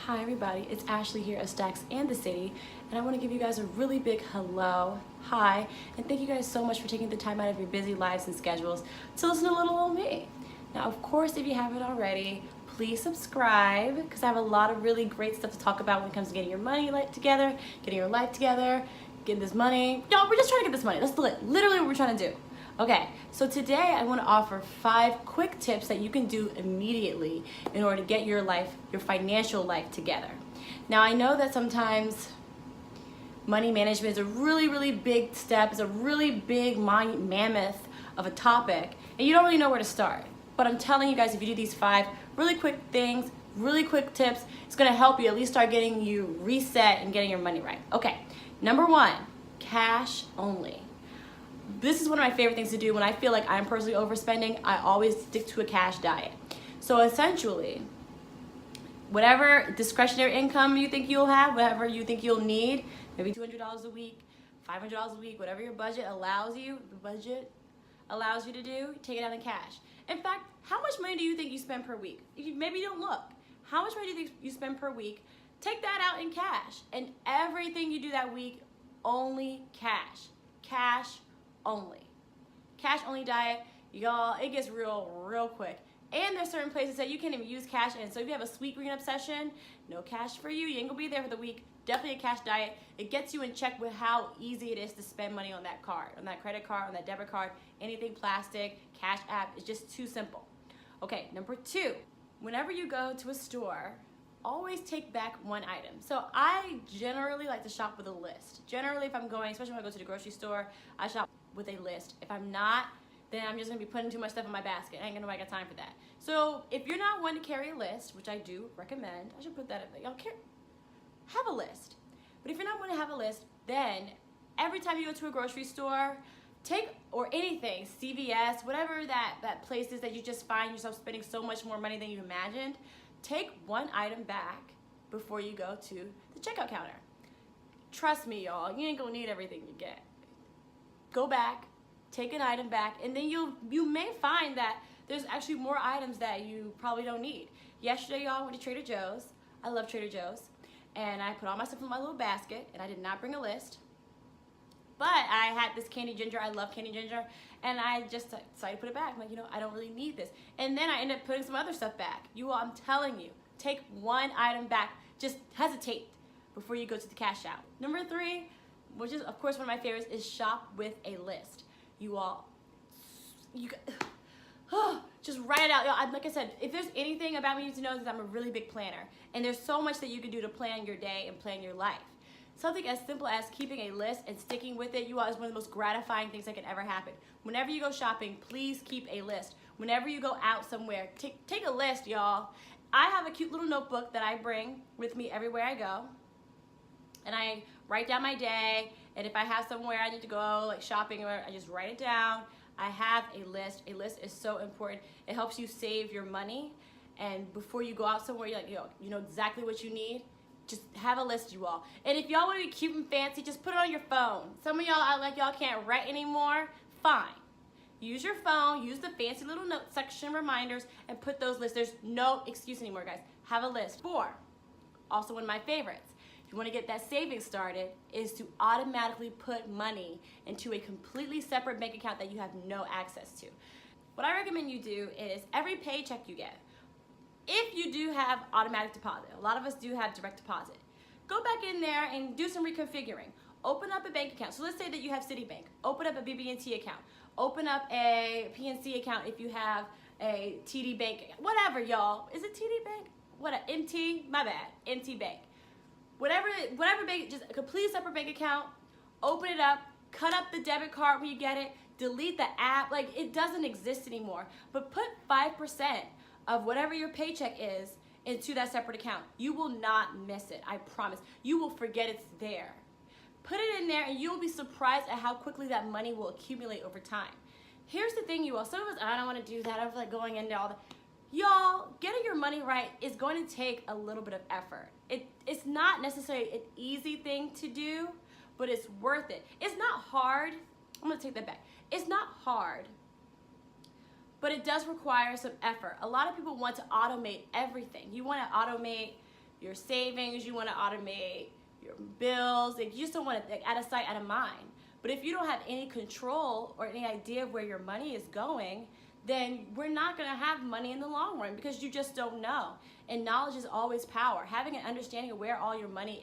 Hi everybody, it's Ashley here at Stacks and the City, and I want to give you guys a really big hello, hi, and thank you guys so much for taking the time out of your busy lives and schedules to listen to little old me. Now, of course, if you haven't already, please subscribe because I have a lot of really great stuff to talk about when it comes to getting your money together, getting your life together, getting this money. No, we're just trying to get this money. That's literally what we're trying to do. Okay, so today I want to offer 5 quick tips that you can do immediately in order to get your life, your financial life together. Now I know that sometimes money management is a really big step, it's a really big mammoth of a topic, and you don't really know where to start. But I'm telling you guys, if you do these 5 really quick things, really quick tips, it's gonna help you at least start getting you reset and getting your money right. Okay, number 1, cash only. This is one of my favorite things to do when I feel like I'm personally overspending. I always stick to a cash diet. So essentially, whatever discretionary income you think you'll have, whatever you think you'll need, maybe $200 a week, $500 a week, whatever your budget allows you, to do, take it out in cash. In fact, how much money do you think you spend per week? Maybe you don't look. How much money do you think you spend per week? Take that out in cash. And everything you do that week, only cash. Cash only. Cash only diet, y'all, it gets real quick. And there's certain places that you can't even use cash in. So if you have a sweet green obsession, no cash for you. You ain't gonna be there for the week. Definitely a cash diet. It gets you in check with how easy it is to spend money on that card, on that credit card, on that debit card, anything plastic, cash app. It's just too simple. Okay, number 2, whenever you go to a store, always take back one item. So I generally like to shop with a list. Generally, if I'm going, especially when I go to the grocery store, I shop with a list. If I'm not, then I'm just gonna be putting too much stuff in my basket. I ain't gonna got time for that. So if you're not one to carry a list, which I do recommend, I should put that in, y'all have a list. But if you're not one to have a list, then every time you go to a grocery store, or anything, CVS, whatever that place is that you just find yourself spending so much more money than you imagined, take one item back before you go to the checkout counter. Trust me, y'all, you ain't gonna need everything you get. Go back, take an item back, and then you may find that there's actually more items that you probably don't need. Yesterday, y'all, went to Trader Joe's. I love Trader Joe's. And I put all my stuff in my little basket, and I did not bring a list. But I had this candy ginger. I love candy ginger. And I just decided to put it back. I'm like, I don't really need this. And then I ended up putting some other stuff back. You all, I'm telling you, take one item back. Just hesitate before you go to the cash out. Number 3, which is, of course, one of my favorites, is shop with a list. You all, just write it out. Like I said, if there's anything about me you need to know, is that I'm a really big planner. And there's so much that you can do to plan your day and plan your life. Something as simple as keeping a list and sticking with it, you all, is one of the most gratifying things that can ever happen. Whenever you go shopping, please keep a list. Whenever you go out somewhere, take a list, y'all. I have a cute little notebook that I bring with me everywhere I go. And I write down my day, and if I have somewhere I need to go, like shopping, or I just write it down. I have a list. A list is so important. It helps you save your money, and before you go out somewhere, you're like, you know exactly what you need. Just have a list, you all. And if y'all want to be cute and fancy, just put it on your phone. Some of y'all act like y'all can't write anymore. Fine. Use your phone, use the fancy little note section reminders, and put those lists. There's no excuse anymore, guys. Have a list. 4, also one of my favorites. If you want to get that savings started, is to automatically put money into a completely separate bank account that you have no access to. What I recommend you do is every paycheck you get, if you do have automatic deposit, a lot of us do have direct deposit, go back in there and do some reconfiguring. Open up a bank account. So let's say that you have Citibank. Open up a BB&T account. Open up a PNC account if you have a TD Bank. Whatever, y'all. Is it TD Bank? What, MT? My bad. MT Bank. Whatever bank, just a completely separate bank account. Open it up. Cut up the debit card when you get it. Delete the app. Like, it doesn't exist anymore. But put 5% of whatever your paycheck is into that separate account. You will not miss it, I promise. You will forget it's there. Put it in there and you will be surprised at how quickly that money will accumulate over time. Here's the thing, you all, some of us, I don't wanna do that, I'm like going into all that. Y'all, getting your money right is going to take a little bit of effort. It's not necessarily an easy thing to do, but it's worth it. It's not hard, I'm gonna take that back. It's not hard, but it does require some effort. A lot of people want to automate everything. You want to automate your savings you want to automate, your bills. Like, you just don't want to, like, out of sight, out of mind. But if you don't have any control or any idea of where your money is going, then we're not going to have money in the long run because you just don't know. And knowledge is always power. Having an understanding of where all your money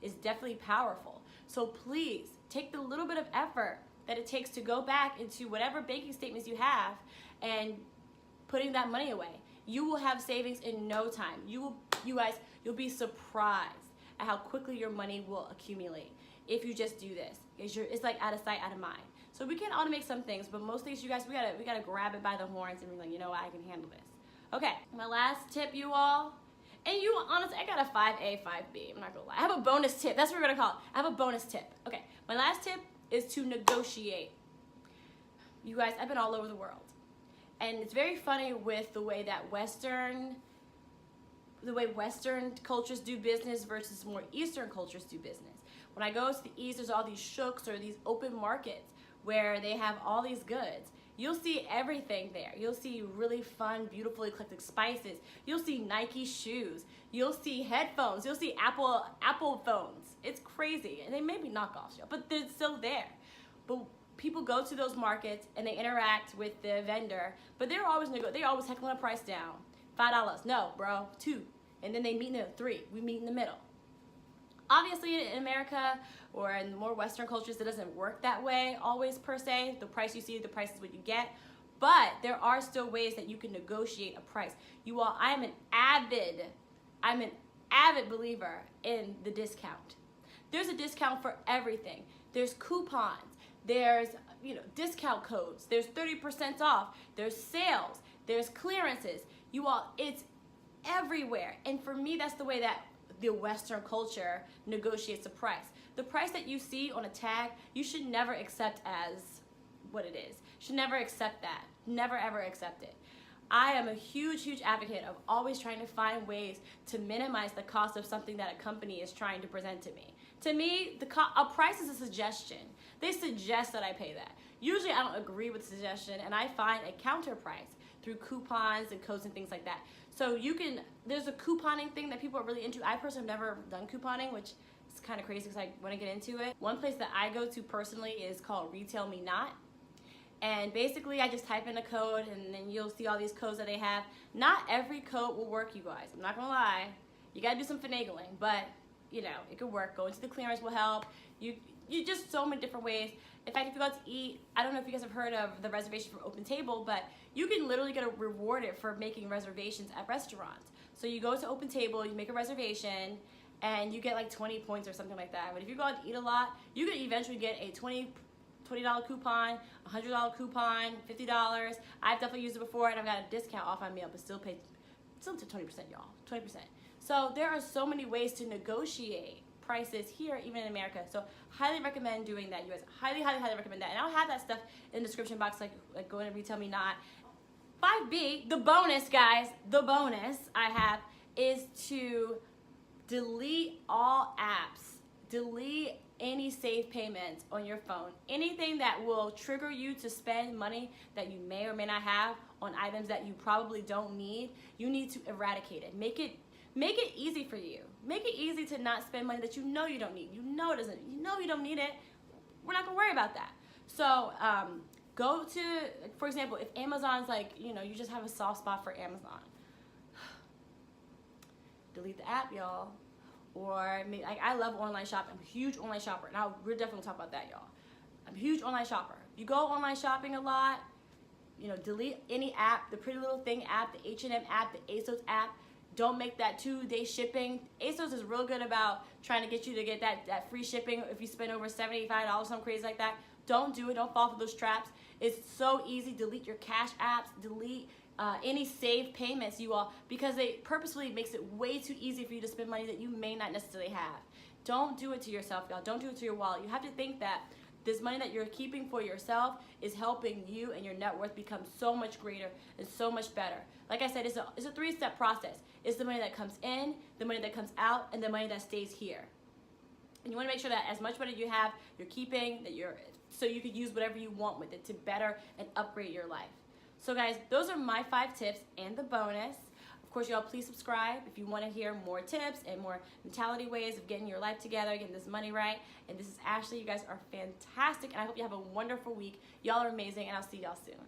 is definitely powerful. So please take the little bit of effort that it takes to go back into whatever banking statements you have and putting that money away. You will have savings in no time. You guys, you'll be surprised at how quickly your money will accumulate if you just do this. It's like out of sight, out of mind. So we can automate some things, but most things, you guys, we gotta grab it by the horns and be like, you know what, I can handle this. Okay, my last tip, you all, and you, honestly, I got a 5A, 5B, I'm not gonna lie. I have a bonus tip, that's what we're gonna call it. I have a bonus tip. Okay, my last tip is to negotiate. You guys, I've been all over the world. And it's very funny with the way that Western cultures do business versus more Eastern cultures do business. When I go to the East, there's all these shooks or these open markets where they have all these goods. You'll see everything there. You'll see really fun, beautiful, eclectic spices. You'll see Nike shoes. You'll see headphones. You'll see Apple phones. It's crazy. And they may be knockoffs, but they're still there. But people go to those markets and they interact with the vendor, but they're always heckling a price down. $5, no, bro, $2. And then they meet in the $3. We meet in the middle. Obviously, in America or in more Western cultures, it doesn't work that way always per se. The price you see, the price is what you get. But there are still ways that you can negotiate a price. You all, I'm an avid believer in the discount. There's a discount for everything. There's coupons. There's discount codes. There's 30% off. There's sales. There's clearances. You all, it's everywhere. And for me, that's the way that the Western culture negotiates a price. The price that you see on a tag, you should never accept as what it is. You should never accept that. Never ever accept it. I am a huge advocate of always trying to find ways to minimize the cost of something that a company is trying to present to me. To me, a price is a suggestion. They suggest that I pay that. Usually I don't agree with the suggestion and I find a counter price through coupons and codes and things like that. So there's a couponing thing that people are really into. I personally have never done couponing, which is kind of crazy because I want to get into it. One place that I go to personally is called Retail Me Not. And basically I just type in a code and then you'll see all these codes that they have. Not every code will work, you guys. I'm not gonna lie. You gotta do some finagling, but it could work. Going to the clearance will help. You just so many different ways. In fact, if you go out to eat, I don't know if you guys have heard of the reservation for Open Table, but you can literally get rewarded for making reservations at restaurants. So you go to Open Table, you make a reservation, and you get like 20 points or something like that. But if you go out to eat a lot, you can eventually get a $20 coupon, $100 coupon, $50. I've definitely used it before, and I've got a discount off my meal, but still to 20%, y'all, 20%. So there are so many ways to negotiate prices here, even in America. So highly recommend doing that, you guys. Highly recommend that. And I'll have that stuff in the description box, like going to Retail Me Not. 5B, the bonus, guys, the bonus I have is to delete all apps. Delete any saved payments on your phone. Anything that will trigger you to spend money that you may or may not have on items that you probably don't need, you need to eradicate it. Make it easy for you. Make it easy to not spend money that you know you don't need. You know you don't need it. We're not gonna worry about that. So go to, for example, if Amazon's like, you just have a soft spot for Amazon. Delete the app, y'all. Or maybe, like, I love online shopping. I'm a huge online shopper. Now we're definitely gonna talk about that, y'all. I'm a huge online shopper. If you go online shopping a lot, delete any app, the Pretty Little Thing app, the H&M app, the ASOS app. Don't make that 2-day shipping. ASOS is real good about trying to get you to get that free shipping if you spend over $75, something crazy like that. Don't do it. Don't fall for those traps. It's so easy. Delete your cash apps. Delete any saved payments, you all, because it purposefully makes it way too easy for you to spend money that you may not necessarily have. Don't do it to yourself, y'all. Don't do it to your wallet. You have to think that this money that you're keeping for yourself is helping you and your net worth become so much greater and so much better. Like I said, it's a 3-step process. It's the money that comes in, the money that comes out, and the money that stays here. And you want to make sure that as much money you have, you're keeping, so you could use whatever you want with it to better and upgrade your life. So guys, those are my 5 tips and the bonus Of course, y'all, please subscribe if you want to hear more tips and more mentality ways of getting your life together, getting this money right. And this is Ashley. You guys are fantastic, and I hope you have a wonderful week. Y'all are amazing, and I'll see y'all soon.